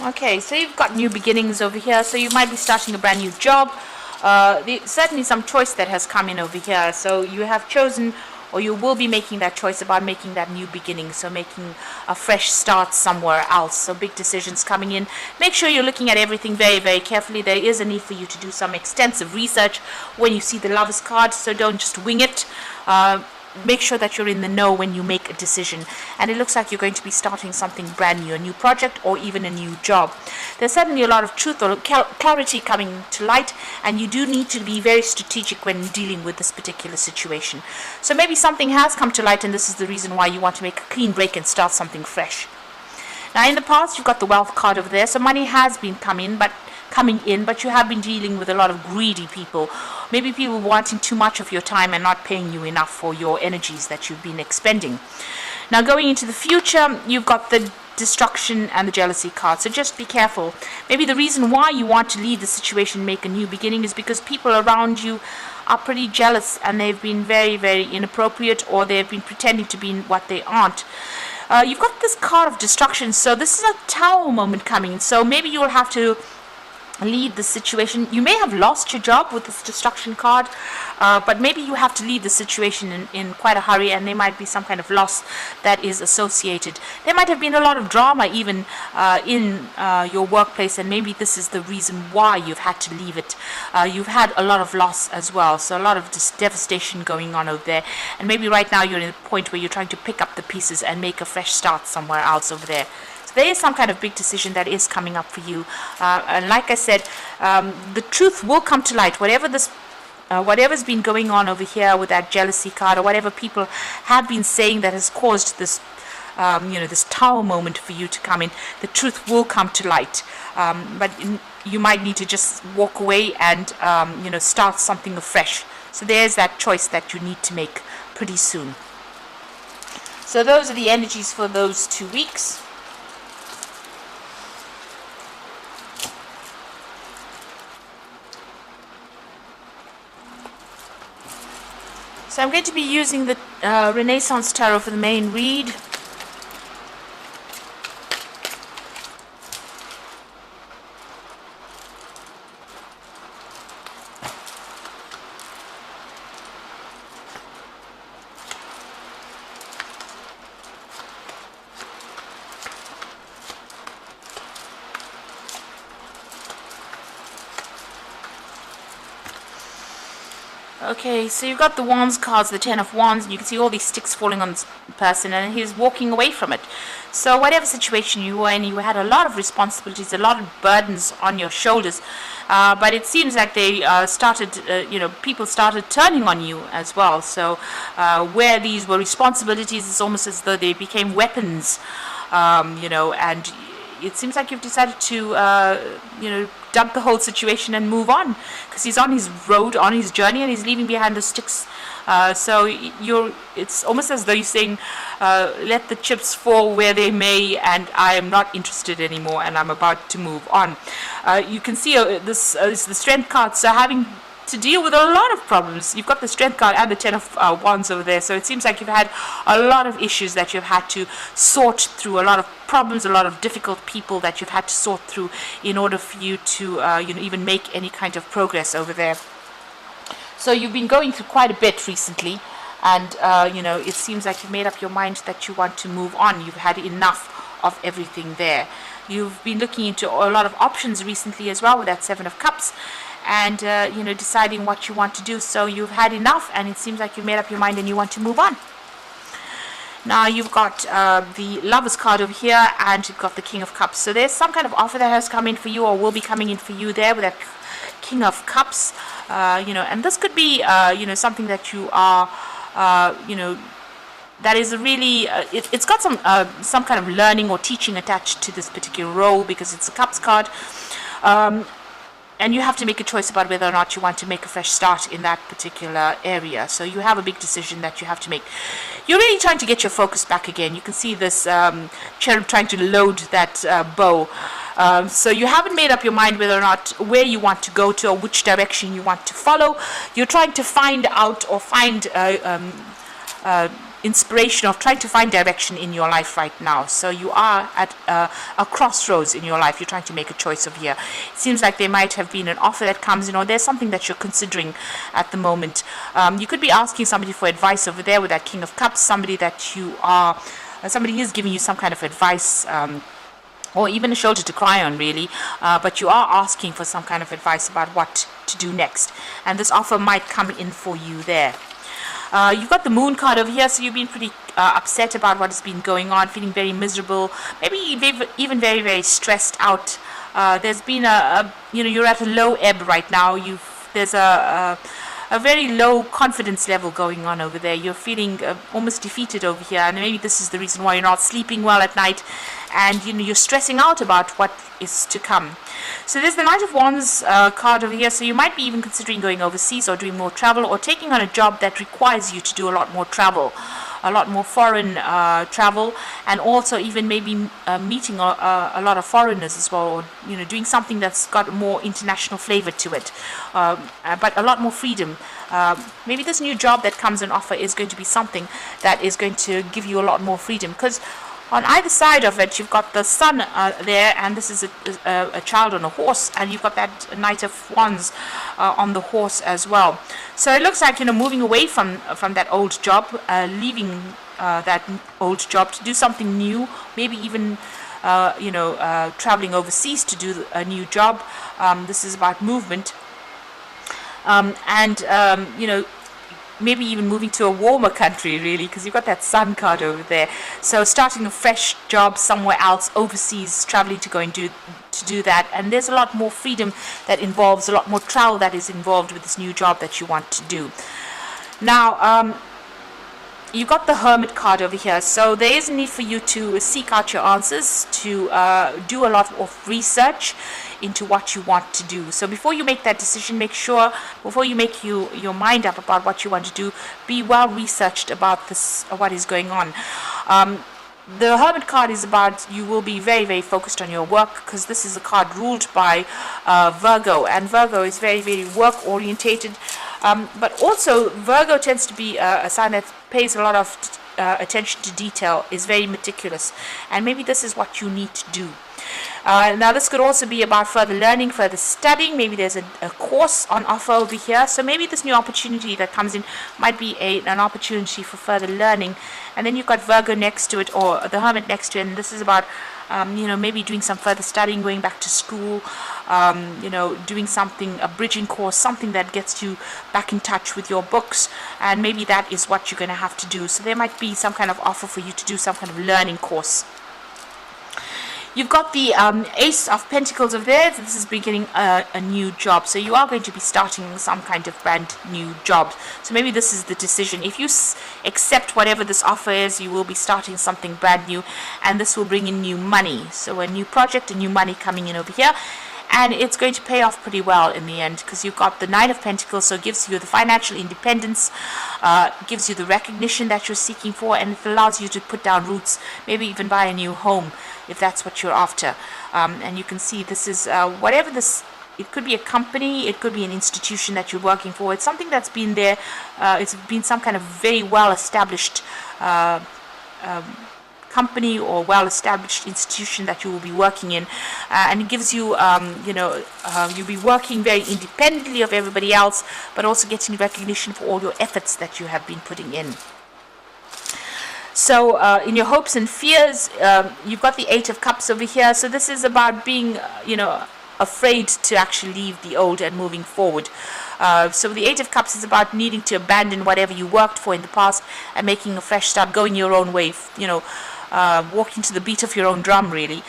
Okay, so you've got new beginnings over here. So you might be starting a brand new job. Certainly some choice that has come in over here. So you have chosen, or you will be making that choice about making that new beginning. So making a fresh start somewhere else. So big decisions coming in. Make sure you're looking at everything very, very carefully. There is a need for you to do some extensive research when you see the Lovers card. So don't just wing it. Make sure that you're in the know when you make a decision. And it looks like you're going to be starting something brand new, a new project or even a new job. There's certainly a lot of truth or clarity coming to light, and you do need to be very strategic when dealing with this particular situation. So maybe something has come to light, and this is the reason why you want to make a clean break and start something fresh. Now in the past, you've got the wealth card over there, so money has been coming in, but you have been dealing with a lot of greedy people. Maybe people wanting too much of your time and not paying you enough for your energies that you've been expending. Now going into the future, you've got the destruction and the jealousy card, so just be careful. Maybe the reason why you want to leave the situation, make a new beginning, is because people around you are pretty jealous and they've been very, very inappropriate, or they've been pretending to be what they aren't. You've got this card of destruction, so this is a Tower moment coming. So maybe you'll have to leave the situation. You may have lost your job with this destruction card, but maybe you have to leave the situation in quite a hurry, and there might be some kind of loss that is associated. There might have been a lot of drama even in your workplace, and maybe this is the reason why you've had to leave it. You've had a lot of loss as well, so a lot of devastation going on over there, and maybe right now you're in a point where you're trying to pick up the pieces and make a fresh start somewhere else over there. There is some kind of big decision that is coming up for you, and like I said, the truth will come to light. Whatever's been going on over here with that jealousy card, or whatever people have been saying that has caused this, this Tower moment for you to come in, the truth will come to light. But you might need to just walk away and start something afresh. So there's that choice that you need to make pretty soon. So those are the energies for those 2 weeks. So I'm going to be using the Renaissance Tarot for the main read. Okay, so you've got the Wands cards, the Ten of Wands, and you can see all these sticks falling on this person, and he's walking away from it. So whatever situation you were in, you had a lot of responsibilities, a lot of burdens on your shoulders, but it seems like they people started turning on you as well. So where these were responsibilities, it's almost as though they became weapons, and it seems like you've decided to, dump the whole situation and move on, because he's on his road, on his journey, and he's leaving behind the sticks. So it's almost as though you're saying, let the chips fall where they may, and I am not interested anymore, and I'm about to move on. You can see this is the Strength card, so having to deal with a lot of problems. You've got the Strength card and the Ten of Wands over there, so it seems like you've had a lot of issues that you've had to sort through, a lot of problems, a lot of difficult people that you've had to sort through in order for you to even make any kind of progress over there. So you've been going through quite a bit recently, and it seems like you've made up your mind that you want to move on. You've had enough of everything there. You've been looking into a lot of options recently as well with that Seven of Cups, and deciding what you want to do. So you've had enough, and it seems like you've made up your mind and you want to move on. Now you've got the Lovers card over here, and you've got the King of Cups. So there's some kind of offer that has come in for you, or will be coming in for you there with that King of Cups. And this could be something that you are that is a really it's got some kind of learning or teaching attached to this particular role, because it's a Cups card. And you have to make a choice about whether or not you want to make a fresh start in that particular area. So you have a big decision that you have to make. You're really trying to get your focus back again. You can see this cherub trying to load that bow. So you haven't made up your mind whether or not where you want to go to, or which direction you want to follow. You're trying to find out, or find inspiration of trying to find direction in your life right now. So you are at a crossroads in your life. You're trying to make a choice over here. It seems like there might have been an offer that comes in, or there's something that you're considering at the moment. You could be asking somebody for advice over there with that King of Cups, somebody that you are, somebody is giving you some kind of advice, or even a shoulder to cry on, really, but you are asking for some kind of advice about what to do next, and this offer might come in for you there. You've got the Moon card over here, so you've been pretty upset about what has been going on, feeling very miserable, maybe even very, very stressed out. There's been you're at a low ebb right now. There's a very low confidence level going on over there. You're feeling almost defeated over here, and maybe this is the reason why you're not sleeping well at night, and you're stressing out about what is to come. So there's the Knight of Wands card over here, so you might be even considering going overseas or doing more travel, or taking on a job that requires you to do a lot more travel, a lot more foreign travel, and also even maybe meeting a lot of foreigners as well, or doing something that's got more international flavor to it, but a lot more freedom. Maybe this new job that comes on offer is going to be something that is going to give you a lot more freedom, because on either side of it, you've got the Sun there, and this is a child on a horse, and you've got that Knight of Wands on the horse as well. So it looks like moving away from that old job, leaving that old job to do something new, maybe even traveling overseas to do a new job. This is about movement, maybe even moving to a warmer country, really, because you've got that Sun card over there. So starting a fresh job somewhere else, overseas, traveling to go and do that. And there's a lot more freedom that involves, a lot more travel that is involved with this new job that you want to do. Now, you've got the Hermit card over here, so there is a need for you to seek out your answers, to do a lot of research into what you want to do. So before you make that decision, make sure, before you make your mind up about what you want to do, be well researched about this, what is going on. The Hermit card is about, you will be very, very focused on your work, because this is a card ruled by Virgo, and Virgo is very, very work orientated, but also Virgo tends to be a sign that pays a lot of attention to detail, is very meticulous, and maybe this is what you need to do. Now this could also be about further learning, further studying. Maybe there's a course on offer over here, so maybe this new opportunity that comes in might be an opportunity for further learning. And then you've got Virgo next to it, or the Hermit next to it, and this is about maybe doing some further studying, going back to school, doing something, a bridging course, something that gets you back in touch with your books, and maybe that is what you're going to have to do. So there might be some kind of offer for you to do some kind of learning course. You've got the Ace of Pentacles over there. This is beginning a new job. So you are going to be starting some kind of brand new job. So maybe this is the decision. If you accept whatever this offer is, you will be starting something brand new, and this will bring in new money. So a new project, a new money coming in over here. And it's going to pay off pretty well in the end, because you've got the Nine of Pentacles, so it gives you the financial independence, gives you the recognition that you're seeking for, and it allows you to put down roots, maybe even buy a new home if that's what you're after. And you can see this is whatever this, it could be a company, it could be an institution that you're working for. It's something that's been there, it's been some kind of very well established company or well-established institution that you will be working in, and it gives you, you'll be working very independently of everybody else, but also getting recognition for all your efforts that you have been putting in. So in your hopes and fears, you've got the Eight of Cups over here. So this is about being, afraid to actually leave the old and moving forward. So the Eight of Cups is about needing to abandon whatever you worked for in the past and making a fresh start, going your own way, walking to the beat of your own drum, really.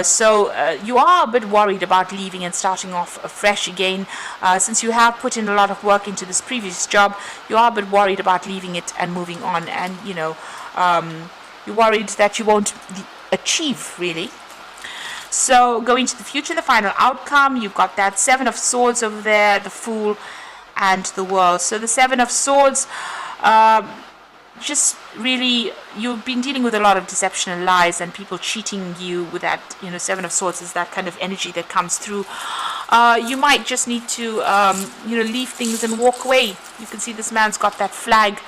So you are a bit worried about leaving and starting off afresh again. Since you have put in a lot of work into this previous job, you are a bit worried about leaving it and moving on, and you're worried that you won't achieve, really. So going to the future, the final outcome, you've got that Seven of Swords over there, the Fool, and the World. So the Seven of Swords, just really, you've been dealing with a lot of deception and lies and people cheating you with that, Seven of Swords is that kind of energy that comes through. You might just need to, leave things and walk away. You can see this man's got that flag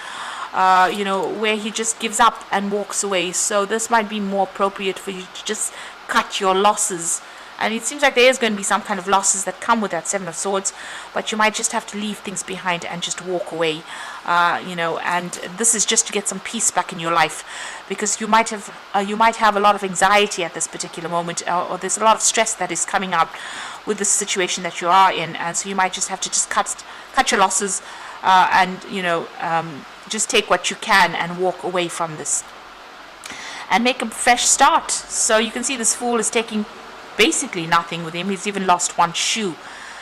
where he just gives up and walks away. So this might be more appropriate for you to just cut your losses. And it seems like there is going to be some kind of losses that come with that Seven of Swords, but you might just have to leave things behind and just walk away, and this is just to get some peace back in your life, because you might have a lot of anxiety at this particular moment, or there's a lot of stress that is coming up with the situation that you are in, and so you might just have to just cut your losses, and just take what you can and walk away from this and make a fresh start. So you can see this Fool is taking basically nothing with him. He's even lost one shoe.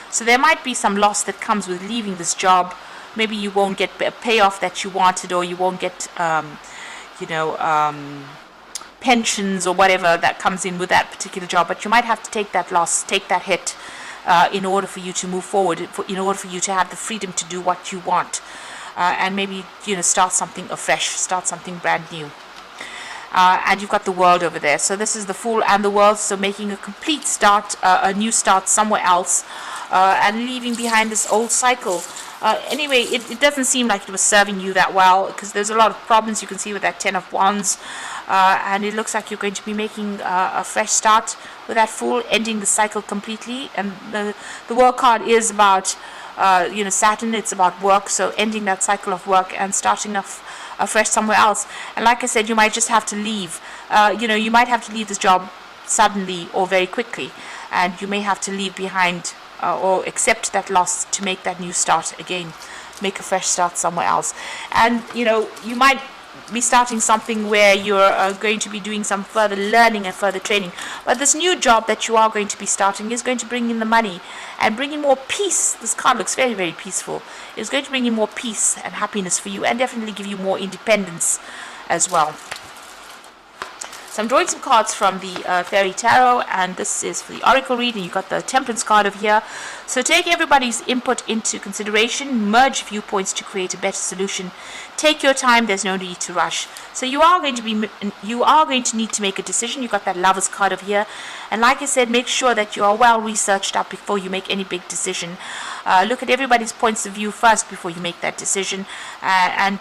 So there might be some loss that comes with leaving this job. Maybe you won't get a payoff that you wanted, or you won't get pensions or whatever that comes in with that particular job, but you might have to take that loss, take that hit, in order for you to move forward, in order for you to have the freedom to do what you want, and maybe start something afresh, start something brand new. And you've got the World over there. So this is the Fool and the World, so making a complete start, a new start somewhere else, and leaving behind this old cycle. Anyway, it doesn't seem like it was serving you that well, because there's a lot of problems you can see with that Ten of Wands, and it looks like you're going to be making a fresh start with that Fool, ending the cycle completely. And the World card is about Saturn. It's about work, so ending that cycle of work and starting afresh somewhere else. And like I said, you might just have to leave. You might have to leave this job suddenly or very quickly, and you may have to leave behind or accept that loss to make that new start again, make a fresh start somewhere else. And you might be starting something where you're going to be doing some further learning and further training, but this new job that you are going to be starting is going to bring in the money and bring in more peace. This card looks very, very peaceful. It's going to bring in more peace and happiness for you, and definitely give you more independence as well. So I'm drawing some cards from the Fairy Tarot, and this is for the Oracle reading. You've got the Temperance card over here. So take everybody's input into consideration, merge viewpoints to create a better solution. Take your time, there's no need to rush. So you are going to need to make a decision. You've got that Lovers card over here, and like I said, make sure that you are well researched up before you make any big decision. Look at everybody's points of view first before you make that decision, and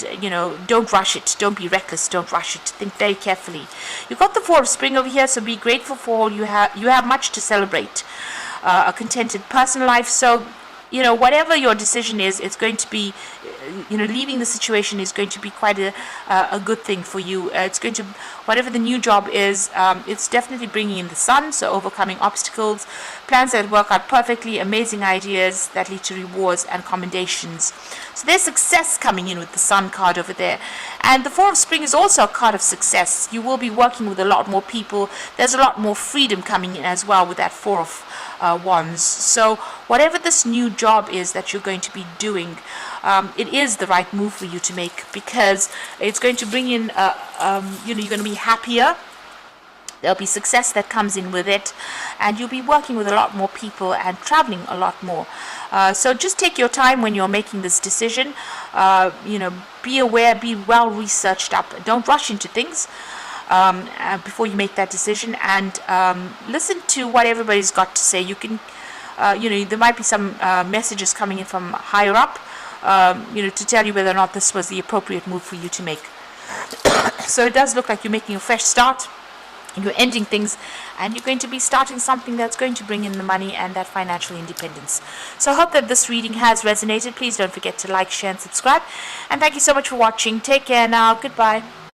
don't rush it, don't be reckless, don't rush it, think very carefully. You've got the Four of Spring over here, so be grateful for all you have. You have much to celebrate, a contented personal life. So whatever your decision is, it's going to be, leaving the situation is going to be quite a good thing for you. It's going to, whatever the new job is, it's definitely bringing in the sun, so overcoming obstacles, plans that work out perfectly, amazing ideas that lead to rewards and commendations. So there's success coming in with the Sun card over there. And the Four of Spring is also a card of success. You will be working with a lot more people. There's a lot more freedom coming in as well with that Four of Wands. So whatever this new job is that you're going to be doing, it is the right move for you to make, because it's going to bring in you're going to be happier. There'll be success that comes in with it, and you'll be working with a lot more people and traveling a lot more. So just take your time when you're making this decision. Be aware, be well researched up. Don't rush into things before you make that decision, and listen to what everybody's got to say. You can, there might be some messages coming in from higher up, to tell you whether or not this was the appropriate move for you to make. So it does look like you're making a fresh start. You're ending things, and you're going to be starting something that's going to bring in the money and that financial independence. So I hope that this reading has resonated. Please don't forget to like, share, and subscribe. And thank you so much for watching. Take care now. Goodbye.